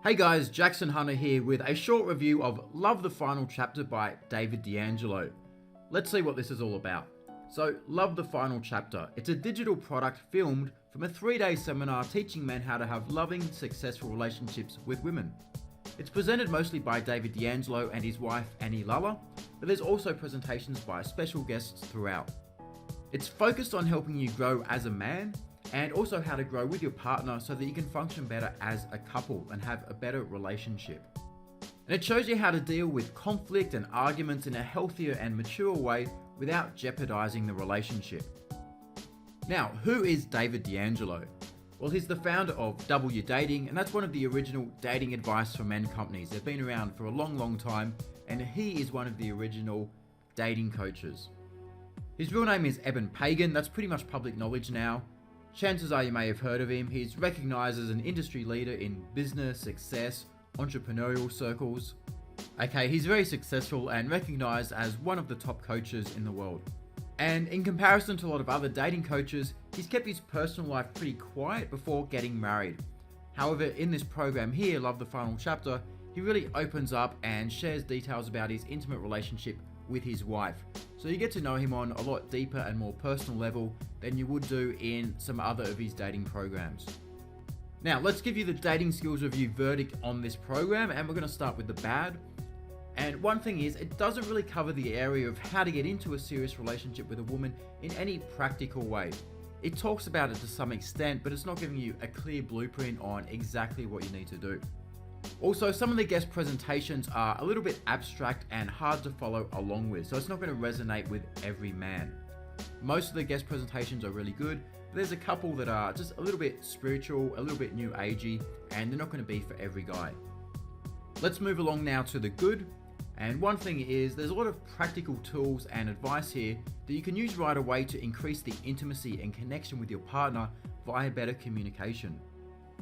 Hey guys, Jackson Hunter here with a short review of Love the Final Chapter by David Deangelo. Let's see what this is all about. So, Love the Final Chapter. It's a digital product filmed from a 3-day seminar teaching men how to have loving, successful relationships with women. It's presented mostly by David Deangelo and his wife Annie Lalla, but there's also presentations by special guests throughout. It's focused on helping you grow as a man and also how to grow with your partner so that you can function better as a couple and have a better relationship. And it shows you how to deal with conflict and arguments in a healthier and mature way without jeopardizing the relationship. Now, who is David Deangelo? Well, he's the founder of W Dating, and that's one of the original dating advice for men companies. They've been around for a long time, and he is one of the original dating coaches. His real name is Eben Pagan. That's pretty much public knowledge now. Chances are you may have heard of him. He's recognized as an industry leader in business, success, entrepreneurial circles. Okay, he's very successful and recognized as one of the top coaches in the world. And in comparison to a lot of other dating coaches, he's kept his personal life pretty quiet before getting married. However, in this program here, Love the Final Chapter, he really opens up and shares details about his intimate relationship with his wife. So you get to know him on a lot deeper and more personal level than you would do in some other of his dating programs. Now, let's give you the dating skills review verdict on this program, and we're going to start with the bad. And one thing is, it doesn't really cover the area of how to get into a serious relationship with a woman in any practical way. It talks about it to some extent, but it's not giving you a clear blueprint on exactly what you need to do. Also, some of the guest presentations are a little bit abstract and hard to follow along with, so it's not going to resonate with every man. Most of the guest presentations are really good, but there's a couple that are just a little bit spiritual, a little bit new agey, and they're not going to be for every guy. Let's move along now to the good. And one thing is, there's a lot of practical tools and advice here that you can use right away to increase the intimacy and connection with your partner via better communication.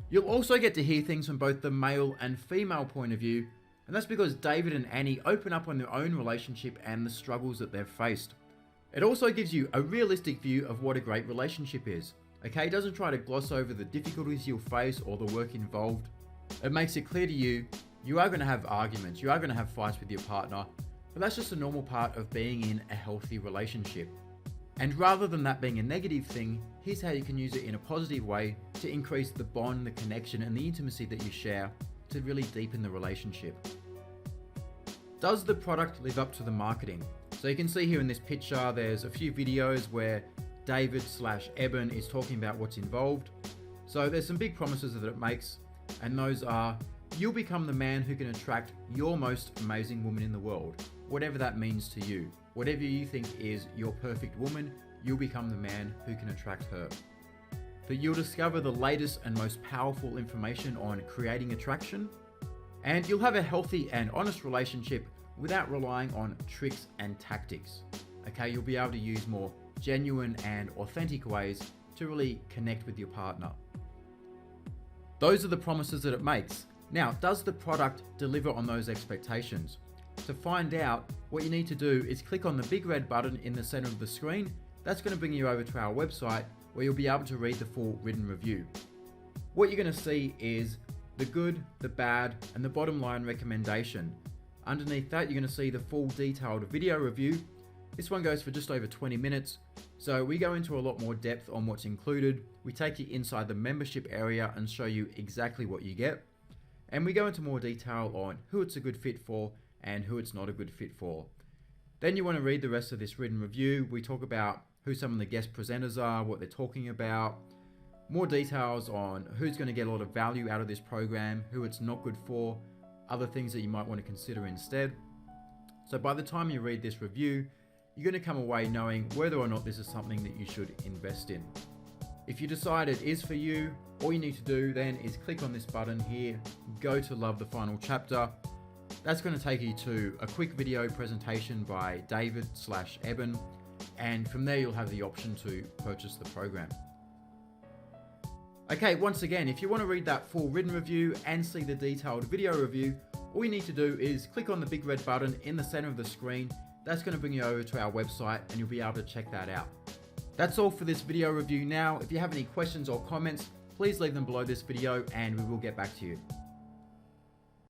You'll also get to hear things from both the male and female point of view, and that's because David and Annie open up on their own relationship and the struggles that they've faced. It also gives you a realistic view of what a great relationship is. Okay, it doesn't try to gloss over the difficulties you'll face or the work involved. It makes it clear to you, you are going to have arguments, you are going to have fights with your partner, but that's just a normal part of being in a healthy relationship. And rather than that being a negative thing, here's how you can use it in a positive way to increase the bond, the connection, and the intimacy that you share to really deepen the relationship. Does the product live up to the marketing? So you can see here in this picture, there's a few videos where David/Eben is talking about what's involved. So there's some big promises that it makes, and those are, you'll become the man who can attract your most amazing woman in the world, whatever that means to you. Whatever you think is your perfect woman, you'll become the man who can attract her. That you'll discover the latest and most powerful information on creating attraction, and you'll have a healthy and honest relationship without relying on tricks and tactics. Okay, you'll be able to use more genuine and authentic ways to really connect with your partner. Those are the promises that it makes. Now, does the product deliver on those expectations? To find out, what you need to do is click on the big red button in the center of the screen. That's going to bring you over to our website where you'll be able to read the full written review. What you're going to see is the good, the bad, and the bottom line recommendation. Underneath that, you're going to see the full detailed video review. This one goes for just over 20 minutes. So we go into a lot more depth on what's included. We take you inside the membership area and show you exactly what you get. And we go into more detail on who it's a good fit for and who it's not a good fit for. Then you want to read the rest of this written review. We talk about who some of the guest presenters are, what they're talking about, more details on who's going to get a lot of value out of this program, who it's not good for, other things that you might want to consider instead. So by the time you read this review, you're going to come away knowing whether or not this is something that you should invest in. If you decide it is for you, all you need to do then is click on this button here, go to Love the Final Chapter. That's going to take you to a quick video presentation by David/Eben, and from there you'll have the option to purchase the program. Okay, once again, if you want to read that full written review and see the detailed video review, all you need to do is click on the big red button in the center of the screen. That's going to bring you over to our website and you'll be able to check that out. That's all for this video review now. If you have any questions or comments, please leave them below this video and we will get back to you.